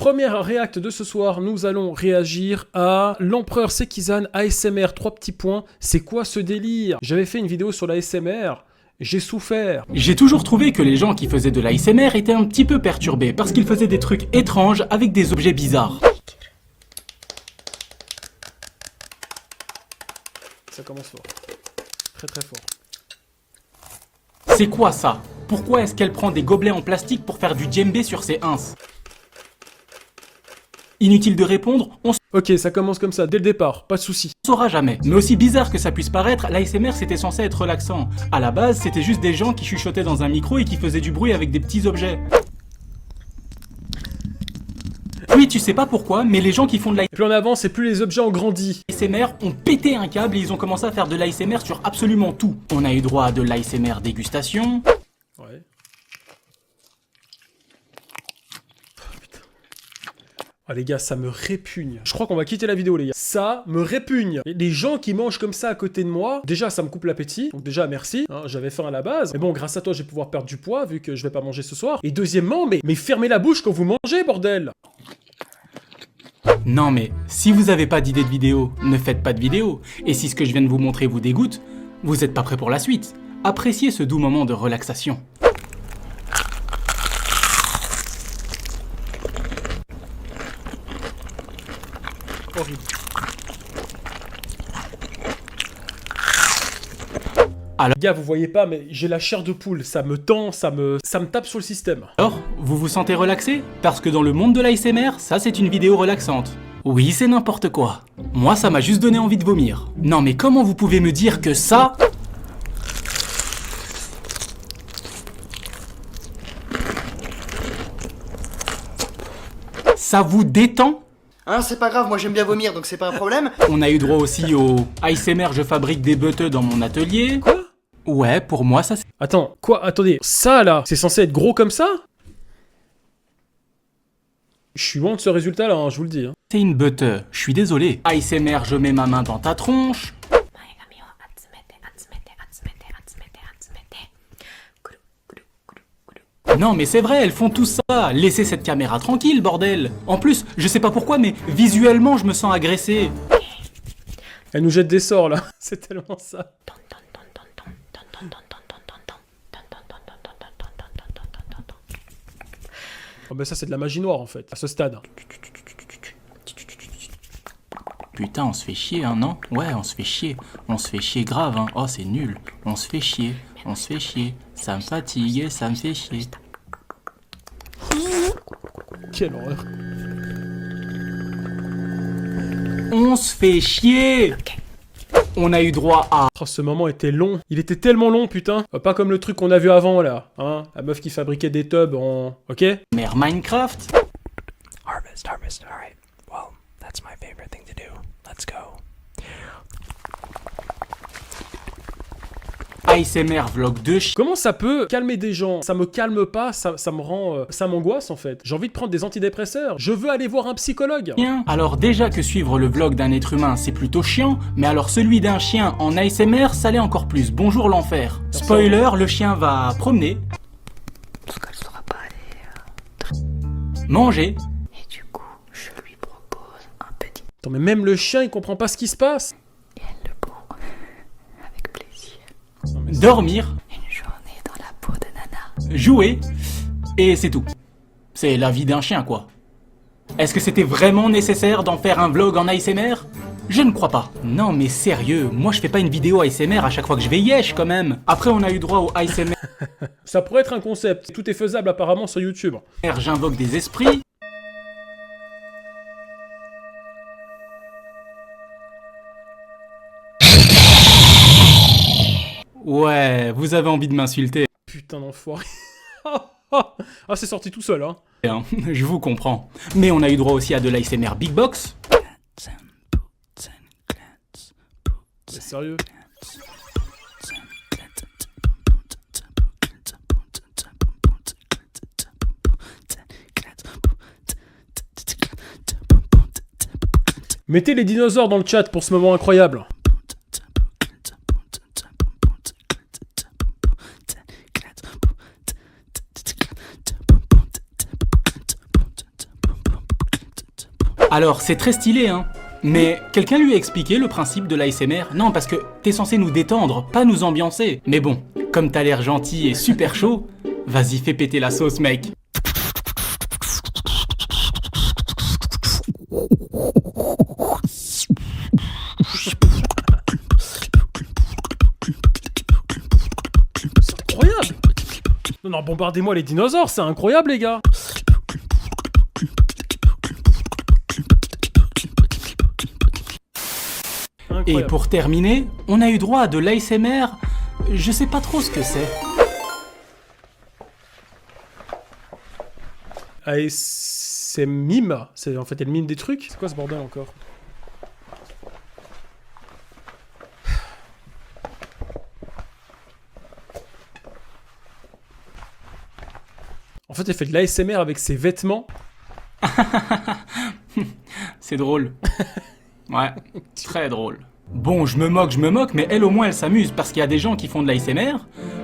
Première réact de ce soir, nous allons réagir à l'empereur Sekizan ASMR, 3 petits points. C'est quoi ce délire? J'avais fait une vidéo sur l'ASMR, j'ai souffert. J'ai toujours trouvé que les gens qui faisaient de l'ASMR étaient un petit peu perturbés parce qu'ils faisaient des trucs étranges avec des objets bizarres. Ça commence fort. Très très fort. C'est quoi ça? Pourquoi est-ce qu'elle prend des gobelets en plastique pour faire du djembé sur ses ins? Inutile de répondre, on Ok, ça commence comme ça, dès le départ, pas de soucis. saura jamais. Mais aussi bizarre que ça puisse paraître, l'ASMR c'était censé être relaxant. À la base, c'était juste des gens qui chuchotaient dans un micro et qui faisaient du bruit avec des petits objets. Oui, tu sais pas pourquoi, mais les gens qui font de Plus on avance et plus les objets ont grandi. l'ASMR ont pété un câble et ils ont commencé à faire de l'ASMR sur absolument tout. On a eu droit à de l'ASMR dégustation. Ouais. Ah les gars, ça me répugne. Je crois qu'on va quitter la vidéo les gars. Ça me répugne. Les gens qui mangent comme ça à côté de moi, déjà ça me coupe l'appétit. Donc déjà merci, hein, j'avais faim à la base. Mais bon, grâce à toi, je vais pouvoir perdre du poids vu que je vais pas manger ce soir. Et deuxièmement, mais fermez la bouche quand vous mangez, bordel. Non mais, si vous avez pas d'idée de vidéo, ne faites pas de vidéo. Et si ce que je viens de vous montrer vous dégoûte, vous êtes pas prêt pour la suite. Appréciez ce doux moment de relaxation. Horrible. Alors- Les gars, vous voyez pas, mais j'ai la chair de poule. Ça me tend, ça me tape sur le système. Alors, vous vous sentez relaxé? Parce que dans le monde de l'ASMR, ça c'est une vidéo relaxante. Oui, c'est n'importe quoi. Moi, ça m'a juste donné envie de vomir. Non mais comment vous pouvez me dire que ça... Ça vous détend? Hein, c'est pas grave, moi j'aime bien vomir, donc c'est pas un problème. On a eu droit aussi au ASMR, je fabrique des beuteux dans mon atelier. Quoi? Ouais, pour moi, ça c'est... Attends, quoi? Attendez, ça là, c'est censé être gros comme ça? Je suis loin de ce résultat-là, hein, je vous le dis. Hein. C'est une beuteux, je suis désolé. ASMR, je mets ma main dans ta tronche. Non mais c'est vrai, elles font tout ça. Laissez cette caméra tranquille, bordel. En plus, je sais pas pourquoi, mais visuellement, je me sens agressé. Elle nous jette des sorts là, c'est tellement ça. Oh bah ça c'est de la magie noire en fait, à ce stade. Putain, on se fait chier, hein, non? Ouais, on se fait chier. On se fait chier grave, hein. Oh, c'est nul. On se fait chier. On se fait chier. Ça me fatigue, ça me fait chier. Quelle horreur. On se fait chier. On a eu droit à... Oh, ce moment était long, il était tellement long putain. Pas comme le truc qu'on a vu avant là, hein. La meuf qui fabriquait des tubs en... Ok? Mère Minecraft. Harvest, alright. Well, that's my favorite thing to do. Let's go. ASMR vlog de chien. Comment ça peut calmer des gens? Ça me calme pas, ça me rend... ça m'angoisse en fait. J'ai envie de prendre des antidépresseurs. Je veux aller voir un psychologue. Alors déjà que suivre le vlog d'un être humain c'est plutôt chiant, mais alors celui d'un chien en ASMR ça l'est encore plus. Bonjour l'enfer. Spoiler, le chien va promener, Parce qu'elle saura pas aller. manger, Et du coup, je lui propose un petit. Attends mais même le chien il comprend pas ce qui se passe. Et elle le prend avec plaisir. Non, mais dormir, Une journée dans la peau de Nana. jouer, et c'est tout. C'est la vie d'un chien quoi. Est-ce que c'était vraiment nécessaire d'en faire un vlog en ASMR? Je ne crois pas. Non mais sérieux, moi je fais pas une vidéo ASMR à chaque fois que je vais yesh quand même. Après on a eu droit au ASMR, Ça pourrait être un concept. Tout est faisable apparemment sur YouTube. j'invoque des esprits. Ouais, vous avez envie de m'insulter, Putain d'enfoiré. Ah c'est sorti tout seul hein. hein, je vous comprends. Mais on a eu droit aussi à de l'ASMR Big Box. Mais sérieux. Mettez les dinosaures dans le chat pour ce moment incroyable. Alors, c'est très stylé, hein. Mais quelqu'un lui a expliqué le principe de l'ASMR? Non, parce que t'es censé nous détendre, pas nous ambiancer. Mais bon, comme t'as l'air gentil et super chaud, vas-y, fais péter la sauce, mec. C'est incroyable. Non, bombardez-moi les dinosaures, c'est incroyable, les gars. Et Incroyable. pour terminer, on a eu droit à de l'ASMR, je sais pas trop ce que c'est. Ah, et c'est mime. C'est en fait elle mime des trucs. C'est quoi ce bordel encore? En fait, elle fait de l'ASMR avec ses vêtements. C'est drôle. Ouais, très drôle. Bon, je me moque, mais elle au moins elle s'amuse parce qu'il y a des gens qui font de l'ASMR,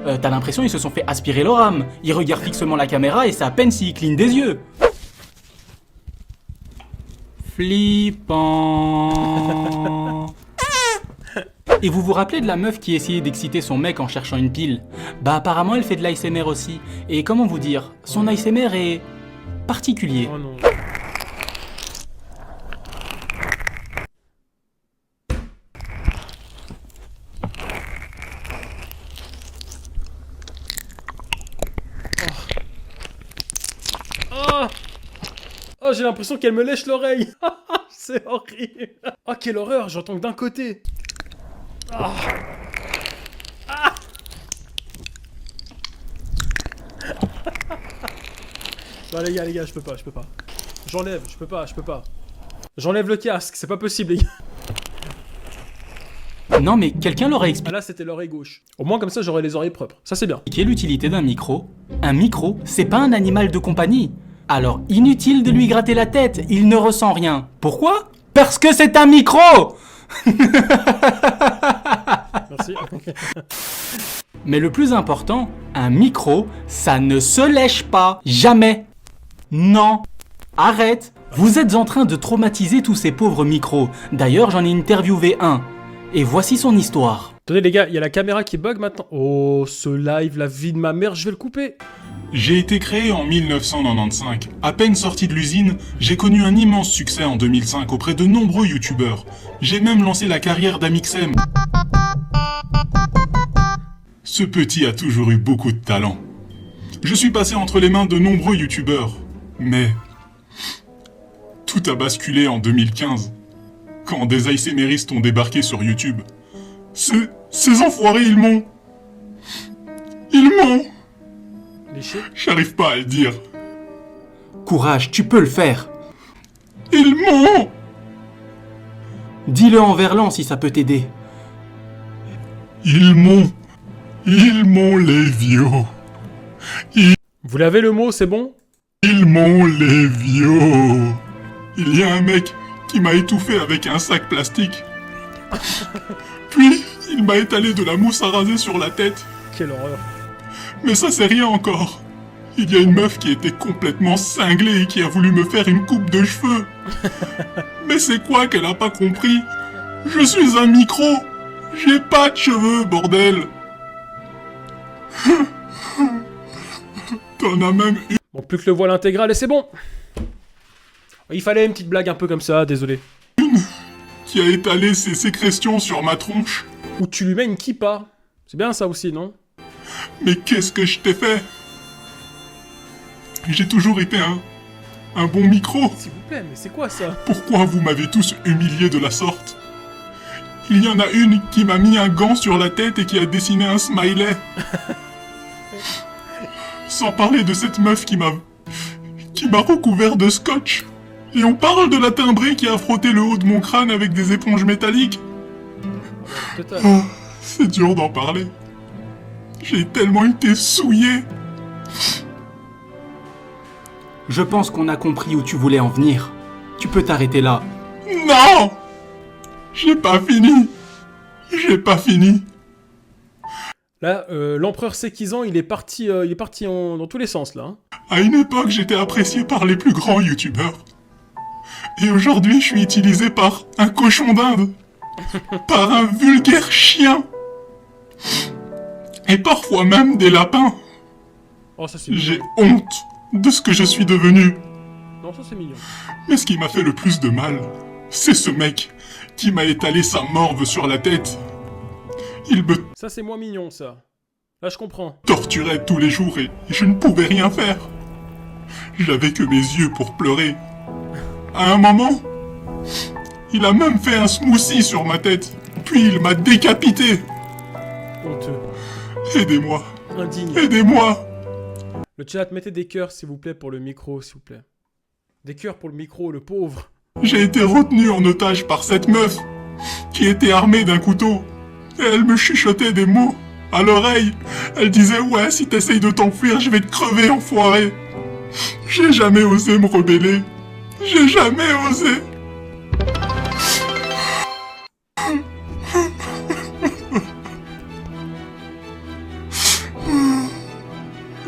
t'as l'impression ils se sont fait aspirer leur âme. Ils regardent fixement la caméra et c'est à peine s'ils clignent des yeux. Flippant. Et vous vous rappelez de la meuf qui essayait d'exciter son mec en cherchant une pile? Bah apparemment elle fait de l'ASMR aussi. Et comment vous dire, son ASMR est particulier. Oh non. Oh, oh j'ai l'impression qu'elle me lèche l'oreille. C'est horrible. Oh, quelle horreur, j'entends que d'un côté. Ah. Ah. Non, les gars, je peux pas. J'enlève, je peux pas. J'enlève le casque, c'est pas possible, les gars. Non mais quelqu'un leur a expliqué Ah là, c'était l'oreille gauche. Au moins, comme ça, j'aurai les oreilles propres. Ça, c'est bien. l'utilité d'un micro. Un micro, c'est pas un animal de compagnie. Alors inutile de lui gratter la tête, il ne ressent rien. Pourquoi? Parce que c'est un micro. Merci. Mais le plus important, un micro, ça ne se lèche pas. Jamais. Non. Arrête. Vous êtes en train de traumatiser tous ces pauvres micros. D'ailleurs, j'en ai interviewé un. Et voici son histoire. Attendez, les gars, il y a la caméra qui bug maintenant. Oh, ce live, la vie de ma mère, je vais le couper. J'ai été créé en 1995. À peine sorti de l'usine, j'ai connu un immense succès en 2005 auprès de nombreux youtubeurs. J'ai même lancé la carrière d'Amixem. Ce petit a toujours eu beaucoup de talent. Je suis passé entre les mains de nombreux youtubeurs. Mais tout a basculé en 2015, quand des ASMRistes ont débarqué sur YouTube. Ces enfoirés, ils m'ont... Léché. J'arrive pas à le dire. Courage, tu peux le faire. Ils m'ont... Dis-le en verlan si ça peut t'aider. Ils m'ont les vieux. Vous l'avez le mot, c'est bon? Ils m'ont les vieux. Il y a un mec qui m'a étouffé avec un sac plastique. Puis, il m'a étalé de la mousse à raser sur la tête. Quelle horreur. Mais ça, c'est rien encore. Il y a une meuf qui était complètement cinglée et qui a voulu me faire une coupe de cheveux. Mais c'est quoi qu'elle a pas compris? Je suis un micro. J'ai pas de cheveux, bordel. T'en as même une Bon, plus que le voile intégral et c'est bon. Il fallait une petite blague un peu comme ça, désolé. qui a étalé ses sécrétions sur ma tronche. Ou tu lui mets une kippa. C'est bien ça aussi, non? Mais qu'est-ce que je t'ai fait? J'ai toujours été un bon micro. S'il vous plaît, mais c'est quoi ça? Pourquoi vous m'avez tous humilié de la sorte? Il y en a une qui m'a mis un gant sur la tête et qui a dessiné un smiley. Sans parler de cette meuf qui m'a recouvert de scotch. Et on parle de la timbrée qui a frotté le haut de mon crâne avec des éponges métalliques. Total. Oh, c'est dur d'en parler. J'ai tellement été souillé. Je pense qu'on a compris où tu voulais en venir. Tu peux t'arrêter là. Non! J'ai pas fini. J'ai pas fini. Là, l'empereur Sékizan, il est parti dans tous les sens, là. Hein. À une époque, j'étais apprécié par les plus grands youtubeurs. Et aujourd'hui, je suis utilisé par un cochon d'Inde. Par un vulgaire chien. Et parfois même des lapins. Oh, ça c'est J'ai mignon. honte de ce que je suis devenu. Non, ça c'est mignon. Mais ce qui m'a fait le plus de mal, c'est ce mec qui m'a étalé sa morve sur la tête. Il me Ça c'est moins mignon, ça. Là, je comprends. torturait tous les jours et je ne pouvais rien faire. J'avais que mes yeux pour pleurer. À un moment, il a même fait un smoothie sur ma tête. Puis il m'a décapité. Honteux. Aidez-moi, Indigne. aidez-moi. Le chat, mettez des cœurs, s'il vous plaît, pour le micro, s'il vous plaît. Des cœurs pour le micro, le pauvre. J'ai été retenu en otage par cette meuf qui était armée d'un couteau. Et elle me chuchotait des mots à l'oreille. Elle disait ouais, si t'essayes de t'enfuir, je vais te crever, enfoiré. J'ai jamais osé me rebeller. J'ai jamais osé.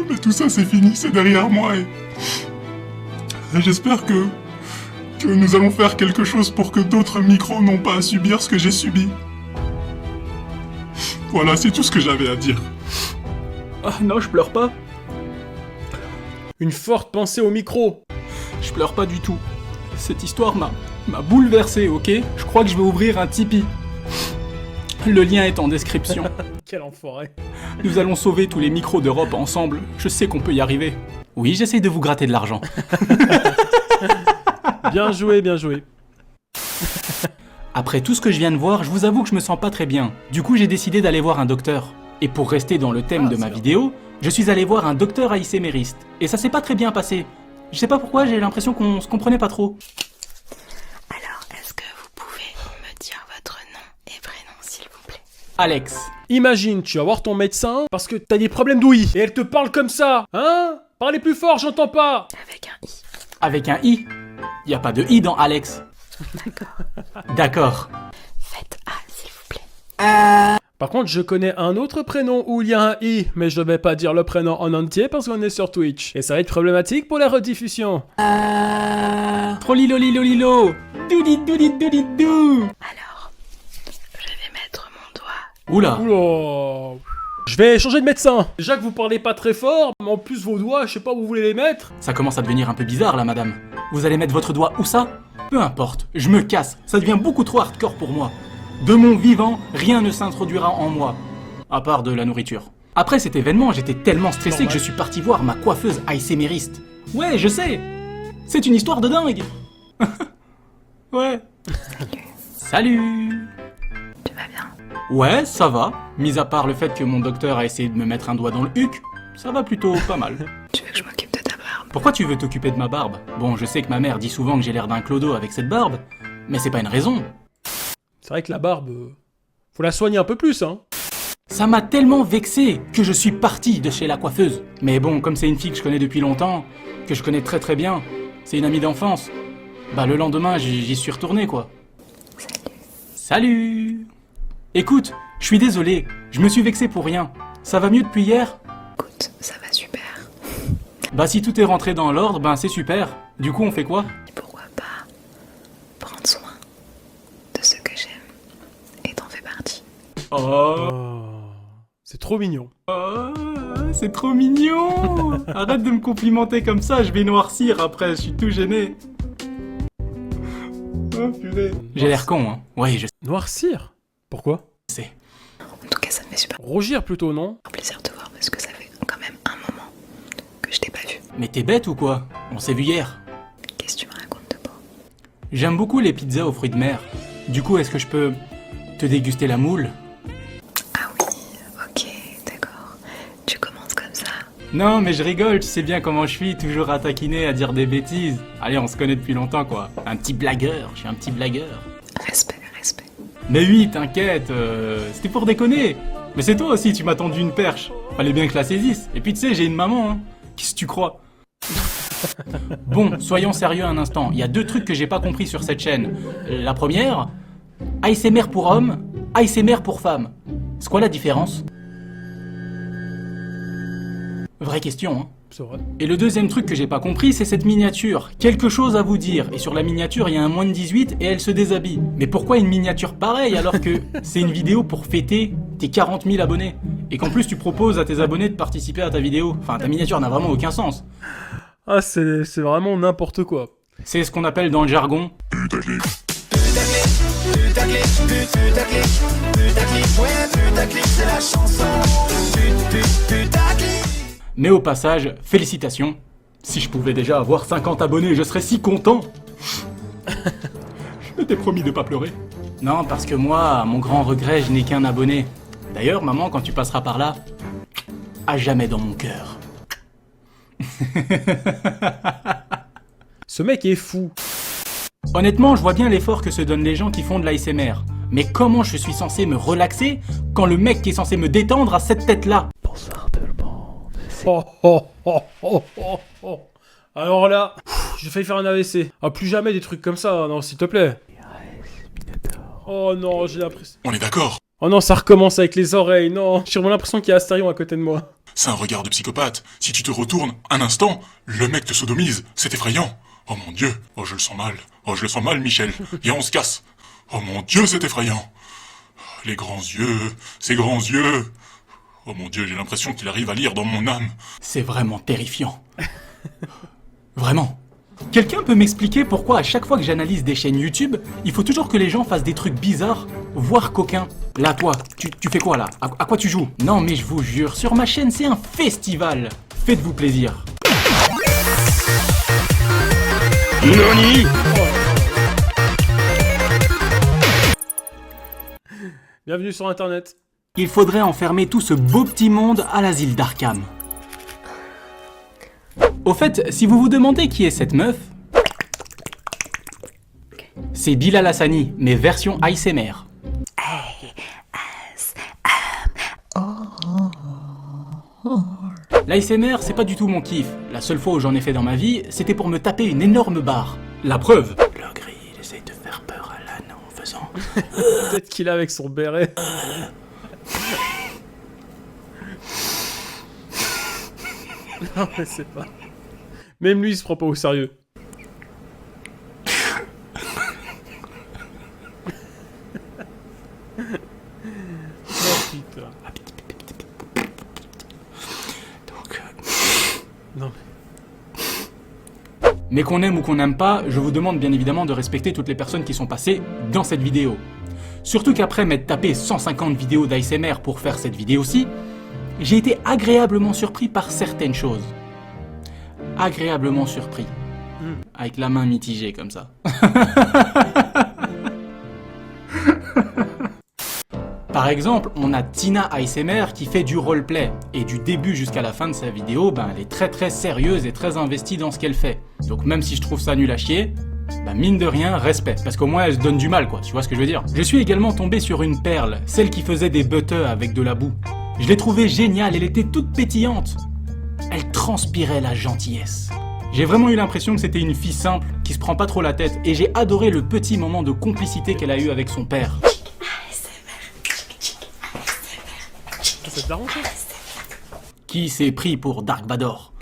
Mais tout ça c'est fini, c'est derrière moi et j'espère que nous allons faire quelque chose pour que d'autres micros n'ont pas à subir ce que j'ai subi. Voilà, c'est tout ce que j'avais à dire. Ah non, je pleure pas. Une forte pensée au micro. Je pleure pas du tout. Cette histoire m'a bouleversé, ok? Je crois que je vais ouvrir un Tipeee. Le lien est en description. Quel enfoiré. Nous allons sauver tous les micros d'Europe ensemble. Je sais qu'on peut y arriver. Oui, j'essaye de vous gratter de l'argent. Bien joué, bien joué. Après tout ce que je viens de voir, je vous avoue que je me sens pas très bien. Du coup, j'ai décidé d'aller voir un docteur. Et pour rester dans le thème de ma vidéo, je suis allé voir un docteur ASMRiste. Et ça s'est pas très bien passé. Je sais pas pourquoi, j'ai l'impression qu'on se comprenait pas trop. Alors, est-ce que vous pouvez me dire votre nom et prénom, s'il vous plaît? Alex. Imagine, tu vas voir ton médecin parce que t'as des problèmes d'ouïe. Et elle te parle comme ça. Hein? Parlez plus fort, j'entends pas. Avec un I. Avec un I. Y a pas de I dans Alex. D'accord. D'accord. Faites A, s'il vous plaît. Par contre, je connais un autre prénom où il y a un i, mais je vais pas dire le prénom en entier parce qu'on est sur Twitch. Et ça va être problématique pour la rediffusion. Trolilolilolilo. Doudit doudit doudit dou. Alors, je vais mettre mon doigt. Oula. Oula. Je vais changer de médecin. Déjà que vous parlez pas très fort, mais en plus vos doigts, je sais pas où vous voulez les mettre. Ça commence à devenir un peu bizarre là, madame. Vous allez mettre votre doigt où ça? Peu importe, je me casse. Ça devient beaucoup trop hardcore pour moi. De mon vivant, rien ne s'introduira en moi. À part de la nourriture. Après cet événement, j'étais tellement stressé que je suis parti voir ma coiffeuse ASMRiste. Ouais, je sais. C'est une histoire de dingue. Ouais. Salut. Tu vas bien? Ouais, ça va. Mis à part le fait que mon docteur a essayé de me mettre un doigt dans le huc, ça va plutôt pas mal. Tu veux que je m'occupe de ta barbe? Pourquoi tu veux t'occuper de ma barbe? Bon, je sais que ma mère dit souvent que j'ai l'air d'un clodo avec cette barbe, mais c'est pas une raison. C'est vrai que la barbe, faut la soigner un peu plus, hein. Ça m'a tellement vexé que je suis parti de chez la coiffeuse. Mais bon, comme c'est une fille que je connais depuis longtemps, que je connais très très bien, c'est une amie d'enfance, bah le lendemain j'y suis retourné quoi. Salut. Écoute, je suis désolé, je me suis vexé pour rien. Ça va mieux depuis hier? Écoute, ça va super. Bah si tout est rentré dans l'ordre, ben c'est super. Du coup on fait quoi? Et pourquoi pas prendre soin de ce que j'aime et t'en fais partie. Oh, Oh, c'est trop mignon. c'est trop mignon. Arrête de me complimenter comme ça, je vais noircir après, je suis tout gêné. Oh purée. J'ai l'air con, hein. Oui, je Noircir? Pourquoi? sais. En tout cas, ça me fait super Rougir plutôt, non? plaisir de te voir parce que ça fait quand même un moment que je t'ai pas vu. Mais t'es bête ou quoi? On s'est vu hier. Qu'est-ce que tu me racontes de beau? J'aime beaucoup les pizzas aux fruits de mer. Du coup, est-ce que je peux te déguster la moule? Ah oui, ok, d'accord. Tu commences comme ça. Non, mais je rigole, tu sais bien comment je suis, toujours à taquiner, à dire des bêtises. Allez, on se connaît depuis longtemps, quoi. Un petit blagueur, je suis un petit blagueur. Respect, respect. Mais oui, t'inquiète, c'était pour déconner. Mais c'est toi aussi, tu m'as tendu une perche. Fallait bien que je la saisisse. Et puis tu sais, j'ai une maman, hein. Qu'est-ce que tu crois? Bon, soyons sérieux un instant. Il y a deux trucs que j'ai pas compris sur cette chaîne. La première, ASMR pour hommes, ASMR pour femmes. C'est quoi la différence? Vraie question, hein. C'est vrai. Et le deuxième truc que j'ai pas compris, c'est cette miniature. Quelque chose à vous dire. Et sur la miniature, il y a un moins de 18 et elle se déshabille. Mais pourquoi une miniature pareille alors que c'est une vidéo pour fêter tes 40 000 abonnés? Et qu'en plus tu proposes à tes abonnés de participer à ta vidéo. Enfin, ta miniature n'a vraiment aucun sens. Ah, c'est vraiment n'importe quoi. C'est ce qu'on appelle dans le jargon Putaclic. mais au passage, félicitations. Si je pouvais déjà avoir 50 abonnés, je serais si content. Je t'ai promis de pas pleurer. Non, parce que moi, à mon grand regret, je n'ai qu'un abonné. D'ailleurs, maman, quand tu passeras par là, à jamais dans mon cœur. Ce mec est fou. Honnêtement, je vois bien l'effort que se donnent les gens qui font de l'ASMR. Mais comment je suis censé me relaxer quand le mec qui est censé me détendre a cette tête-là? Bonsoir tout le monde. Oh, oh, oh, oh, oh, oh. Alors là, j'ai failli faire un AVC. Ah, plus jamais des trucs comme ça, non, s'il te plaît. Oh non, j'ai l'impression... On est d'accord. Oh non, ça recommence avec les oreilles, non. J'ai vraiment l'impression qu'il y a Astérion à côté de moi. C'est un regard de psychopathe. Si tu te retournes un instant, le mec te sodomise. C'est effrayant. Oh mon Dieu. Oh, je le sens mal. Oh, je le sens mal, Michel. Viens, on se casse. Oh mon Dieu, c'est effrayant. Les grands yeux, ces grands yeux. Oh mon Dieu, j'ai l'impression qu'il arrive à lire dans mon âme. C'est vraiment terrifiant. Vraiment. Quelqu'un peut m'expliquer pourquoi à chaque fois que j'analyse des chaînes YouTube, il faut toujours que les gens fassent des trucs bizarres, voire coquins? Là, toi, tu fais quoi là? À quoi tu joues? Non mais je vous jure, sur ma chaîne c'est un festival. Faites-vous plaisir. Nani? Bienvenue sur Internet. Il faudrait enfermer tout ce beau petit monde à l'asile d'Arkham. Au fait, si vous vous demandez qui est cette meuf, c'est Bilal Hassani, mais version ASMR. L'ASMR, c'est pas du tout mon kiff. La seule fois où j'en ai fait dans ma vie, c'était pour me taper une énorme barre. La preuve. Le gris, il essaye de faire peur à l'âne en faisant... Peut-être qu'il a avec son béret. Non, mais c'est pas... Même lui, il se prend pas au sérieux. Oh putain. Non Mais qu'on aime ou qu'on n'aime pas, je vous demande bien évidemment de respecter toutes les personnes qui sont passées dans cette vidéo. Surtout qu'après m'être tapé 150 vidéos d'ASMR pour faire cette vidéo-ci, j'ai été agréablement surpris par certaines choses. Agréablement surpris. Avec la main mitigée comme ça. Par exemple, on a Tina ASMR qui fait du roleplay. Et du début jusqu'à la fin de sa vidéo, elle est très sérieuse et très investie dans ce qu'elle fait. Donc même si je trouve ça nul à chier, mine de rien, respect. Parce qu'au moins elle se donne du mal quoi, tu vois ce que je veux dire. Je suis également tombé sur une perle, celle qui faisait des butters avec de la boue. Je l'ai trouvée géniale, elle était toute pétillante. Elle transpirait la gentillesse. J'ai vraiment eu l'impression que c'était une fille simple, qui se prend pas trop la tête, et j'ai adoré le petit moment de complicité qu'elle a eu avec son père. c'est daron, ça. Qui s'est pris pour Dark Vador?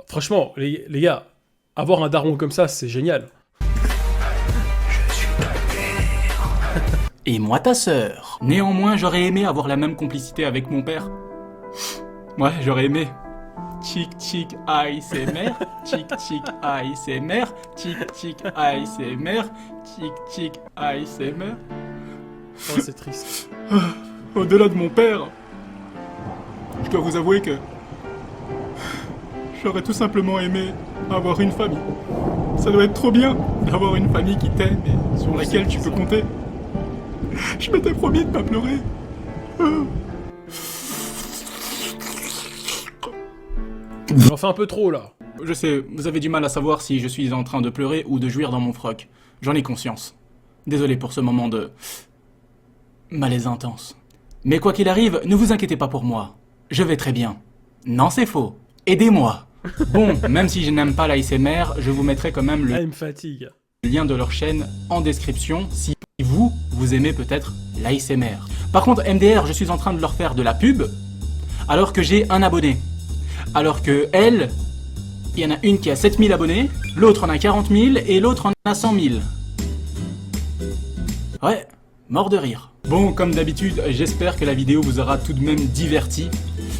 Franchement, les gars, avoir un daron comme ça, c'est génial. Et moi ta sœur. Néanmoins, j'aurais aimé avoir la même complicité avec mon père. Ouais, j'aurais aimé. Chic chic ASMR, chic chic ASMR, chic chic ASMR, chic chic ASMR. Oh, c'est triste. Au-delà de mon père, je dois vous avouer que j'aurais tout simplement aimé avoir une famille. Ça doit être trop bien d'avoir une famille qui t'aime et sur laquelle tu peux compter. Je m'étais promis de pas pleurer. J'en fais un peu trop là. Je sais, vous avez du mal à savoir si je suis en train de pleurer ou de jouir dans mon froc. J'en ai conscience. Désolé pour ce moment de malaise intense. Mais quoi qu'il arrive, ne vous inquiétez pas pour moi. Je vais très bien. Non, c'est faux. Aidez-moi. Bon, même si je n'aime pas l'ASMR, je vous mettrai quand même Ah, le il me fatigue. lien de leur chaîne en description si vous aimez peut-être l'ASMR. Par contre, MDR, je suis en train de leur faire de la pub. alors que j'ai un abonné. Alors que elle, il y en a une qui a 7000 abonnés, l'autre en a 40 000 et l'autre en a 100 000. Ouais, mort de rire. Bon, comme d'habitude, j'espère que la vidéo vous aura tout de même diverti.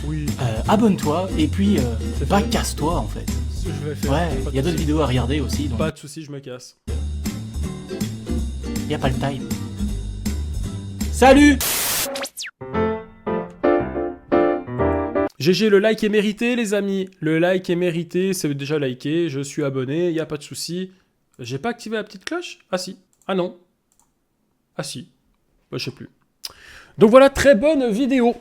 Oui, Abonne-toi et puis C'est bah fait. casse-toi en fait. je vais le faire. Ouais, Pas il y a de d'autres soucis. vidéos à regarder aussi, donc Pas de soucis, je me casse. y a pas le time. Salut! GG, le like est mérité, les amis. Le like est mérité, c'est déjà liké, je suis abonné, y a pas de souci. J'ai pas activé la petite cloche? Ah si. Ah non. Ah si. Bah, je sais plus. Donc voilà, très bonne vidéo.